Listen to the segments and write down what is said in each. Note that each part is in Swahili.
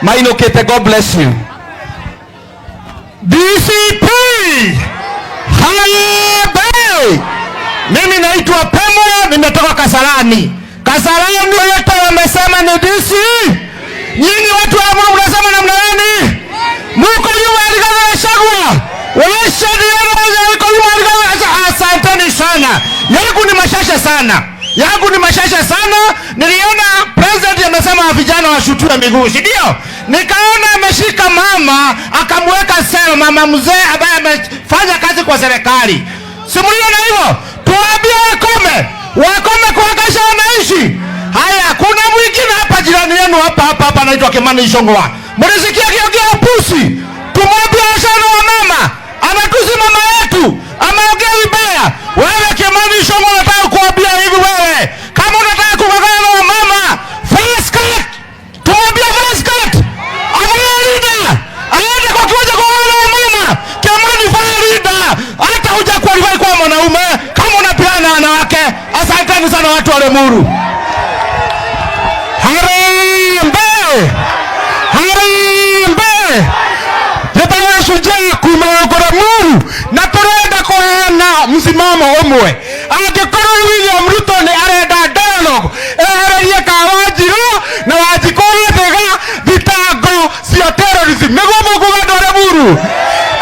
Mainokete, God bless you. DCP Harambee. Mimi naitwa Pemo, nimetoka Kasarani. Kasarani yote wamesema ni DC. Nyinyi watu wa Mungu mnasema namna gani? Mko nyuma ya Rigathi Gachagua. Asanteni sana. Yangu ni mashasha sana. Niliona president amesema vijana washutue miguu, si ndio? Nikaona ameshika mama akamweka sema mama mzee ambaye amefanya kazi kwa serikali. Simuliona hivyo? Tuambie wakome kuhakikisha wanaishi. Haya, kuna mwingine hapa jirani yenu hapa anaitwa Kimani Ichung'wah. Mlisikia kiongea pusi? Tumwambie sana wa mama. Anatusi mama yetu. Ameongea vibaya. Wewe Kimani Ichung'wah unataka kuambia hivi wewe? Kama unataka kugongana na mama, face cut. Tumwambie face cut. Ameenda. Aende kwa kiwanja kwa mama. Kimani faida. Hata huja qualify kwa mwanaume kama unapiana wanawake. Asanteni sana watu wa Lemuru. Harambee. Shujaa kumaogora Mungu na turenda kuhana msimamo umwe. Angĩkorwo William Ruto ni arenda dialogue ehererie Kawanjiru na Wanjikũyũ thega thitango cia terrorism nĩguo mũkuga andũ a Lemuru.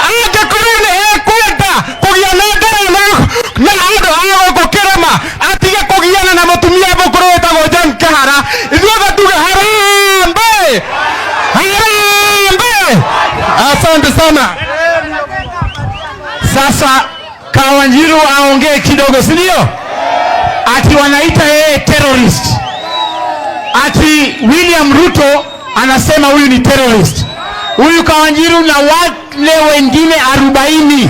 Angĩkorwo ni ekwenda kũgia na dialogue na andũ a gũkũ Kĩrĩma atige kũgiana na mũtumia mũkũrũ wĩtagwo John Kĩhara, ithuothe tuge harambee. Asante sana. Sasa Kawanjiru aongee kidogo, si ndio? Ati wanaita yeye terrorist. Ati William Ruto anasema huyu ni terrorist. Huyu Kawanjiru na wale wengine 40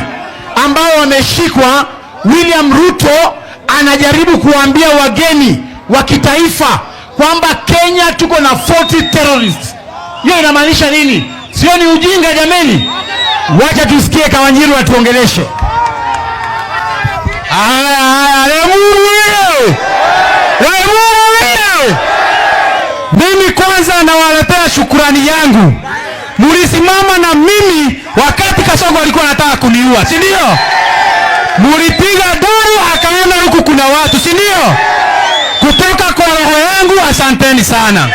ambao wameshikwa, William Ruto anajaribu kuambia wageni wa kitaifa kwamba Kenya tuko na 40 terrorists. Hiyo inamaanisha nini? Sio ni ujinga jameni? Wacha tusikie Kawanjiru atuongeleshe. Lemuru. Mimi kwanza nawaletea shukrani yangu. Mulisimama na mimi wakati Kasongo alikuwa anataka kuniua, si ndio? Mulipiga duru akaona huku kuna watu, si ndio? Kutoka kwa roho yangu asanteni sana.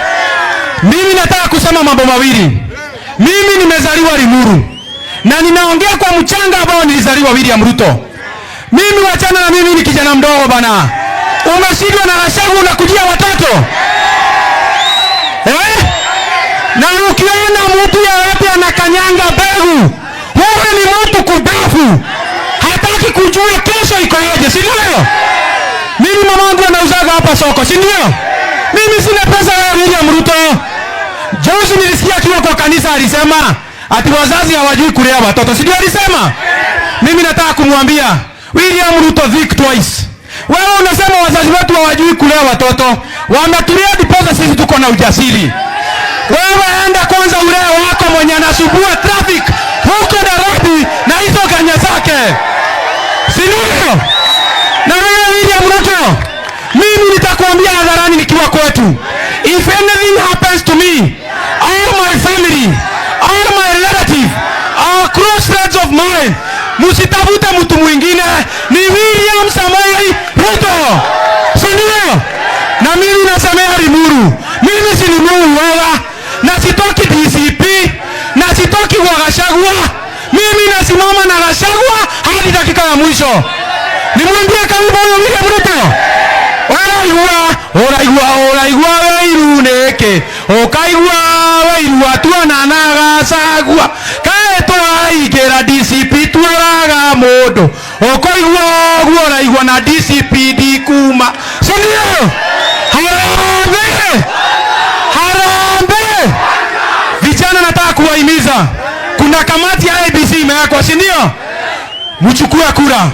Mimi nataka kusema mambo mawili. Mimi nimezaliwa Limuru na ninaongea kwa mchanga ambao nilizaliwa William Ruto. Mimi wachana na mimi ni kijana mdogo bana. Umeshindwa na Gachagua unakujia watoto. Na ukiona mtu yeyote anakanyanga mbegu, wewe ni mtu kubafu. Hataki kujua kesho iko aje, si ndio? Mimi mamangu anauzaga hapa soko, si ndio? Mimi sina pesa ya William Ruto. Joshi nilisikia akiwa kwa kanisa alisema ati wazazi hawajui kulea watoto. Si ndio alisema? Mimi nataka kumwambia William Ruto think twice. Wewe unasema wazazi wetu hawajui kulea watoto. Wametulia diposa sisi tuko na ujasiri. Wewe enda kwanza ulee wako mwenye anasumbua traffic huko Nairobi na hizo ganya zake. Si ndio? Na wewe William Ruto, mimi nitakwambia hadharani nikiwa kwetu. If anything happens to me, all my family, all my relative, our close friends of mine, musitafute mtu mwingine, ni William Samoei Ruto. Sindio? Na mimi nasemea Limuru. Mimi si Limuru wala, na sitoki DCP, na sitoki kwa Gachagua. Mimi nasimama na Gachagua hadi dakika ya mwisho. Nimwambie kama William Ruto. Oraigua weiruneke okaigua weiru tuana na Gachagua kae twaigera DCP twaraga mundu okaigua oraigua na DCP dikuma, si ndio? Harambee. Vijana nataka kuwahimiza, kuna kamati ya ABC imewekwa, si ndio? Mchukue kura,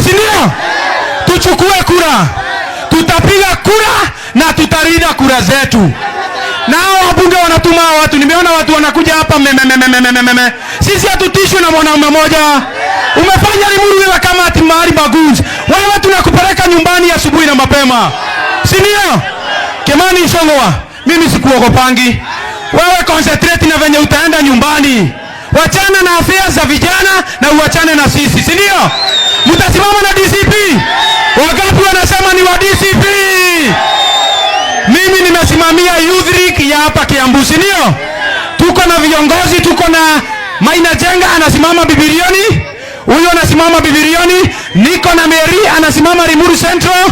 si ndio? Tuchukue kura. Tutapiga kura na tutalinda kura zetu. Nao wabunge wanatuma watu. Nimeona watu wanakuja hapa Sisi hatutishwi na mwanaume mmoja. Umefanya Limuru wewe kama ati mahali bagunzi. Wewe tunakupeleka nyumbani asubuhi na mapema. Si ndio? Kimani Ichung'wah, Mimi sikuogopangi. Wewe concentrate na venye utaenda nyumbani. Wachana na afya za vijana na uachane na sisi, si ndio? Mtasimama na DCP. Wangapi wanasema ni wa DCP? Mimi nimesimamia Youth League ya hapa Kiambu, si ndio? Tuko na viongozi, tuko na Maina Jenga anasimama Bibilioni. Huyo anasimama Bibilioni. Niko na Mary anasimama Limuru Central.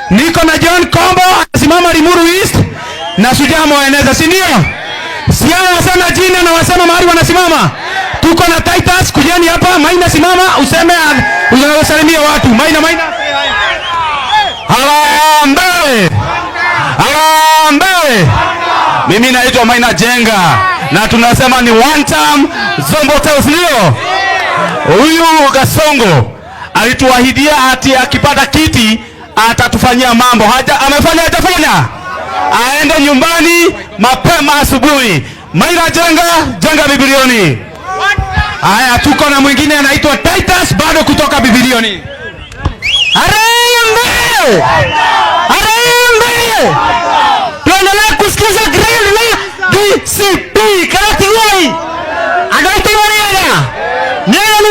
Niko na John Kombo anasimama Limuru East. Na Sujamo eneza, si ndio? Siana wasema jina na wasema mahali wanasimama. Tuko na Titus, kujeni hapa. Maina simama, useme usalimie watu. Maina. Harambee! Harambee! Mimi naitwa Maina Jenga na tunasema ni one term Zombo Teo, ndio? Huyu Gasongo alituahidia ati akipata kiti atatufanyia mambo. Amefanya hajafanya? Aende nyumbani mapema asubuhi. Maina Jenga Bibilioni. Haya, tuko na mwingine anaitwa Titus bado kutoka Bibilioni. Harambee! Harambee! Tuendelee kusikiza grill na DCP Karatigoi. Anaitwa Mariana. Nani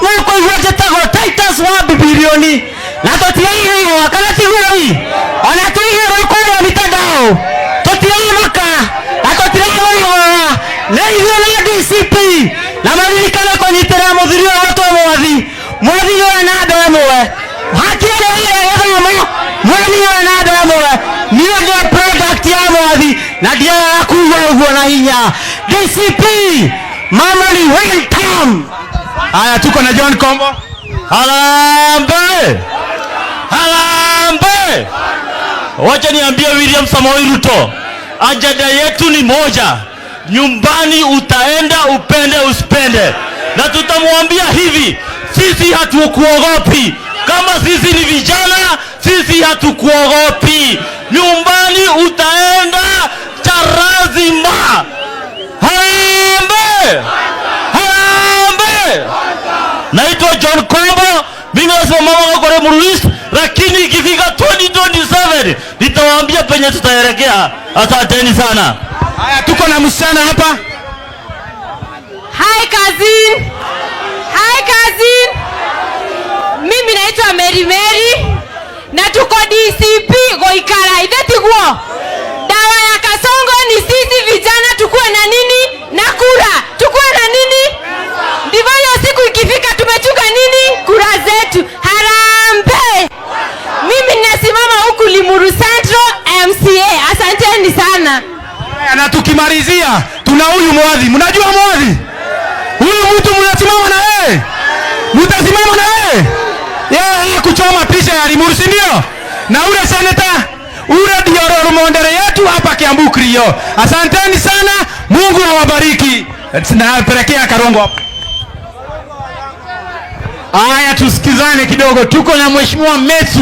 wako yote tago Titus wa Bibilioni. Na totiai wa Karatigoi. Anatuiga kwa mitandao. Totiai maka. Atotiai wa. Leo na DCP. Na malilikana kwa nitera mudhirio watu wa mwadhi. Mwadhi yo na damoe. Haki ya mwadhi yo na damoe. Niyo ndio product ya mwadhi. Na dia kuwa ugo na hinya. DCP. Mama ni welcome. Haya, tuko na John Kombo. Harambee! Harambee! Wacha niambie William Samoei Ruto. Ajenda yetu ni moja. Nyumbani utaenda upende usipende. Na tutamwambia hivi, sisi hatukuogopi. Kama sisi ni vijana, sisi hatukuogopi. Nyumbani utaenda charazima. Harambee! Harambee! Naitwa John Kombo. Mimi nasimama kwa Limuru East, lakini ikifika 2027 nitawaambia penye tutaelekea. Asanteni sana. Haya, tuko na msichana hapa. Hi cousin. Hi cousin. Mimi naitwa Mary na tuko DCP Goikara. Idetiguo. Dawa ya Kasongo ni sisi vijana tukue na nini? Na kura. Tukue na nini? Ndivyo siku ikifika tumechunga nini? Kura zetu. Harambee! Mimi ninasimama huku Limuru Central MCA. Asanteni sana. Na tukimalizia tuna huyu mwadhi. Mnajua mwadhi? Huyu mtu mnasimama na yeye. Mtasimama na yeye. Yeye kuchoma picha ya Limuru, si ndio? Na ule senator, ule ndio Mondere yetu hapa Kiambu Krio. Asanteni sana. Mungu awabariki. Tunapelekea Karongo hapo. Haya, tusikizane kidogo. Tuko na Mheshimiwa Metsu.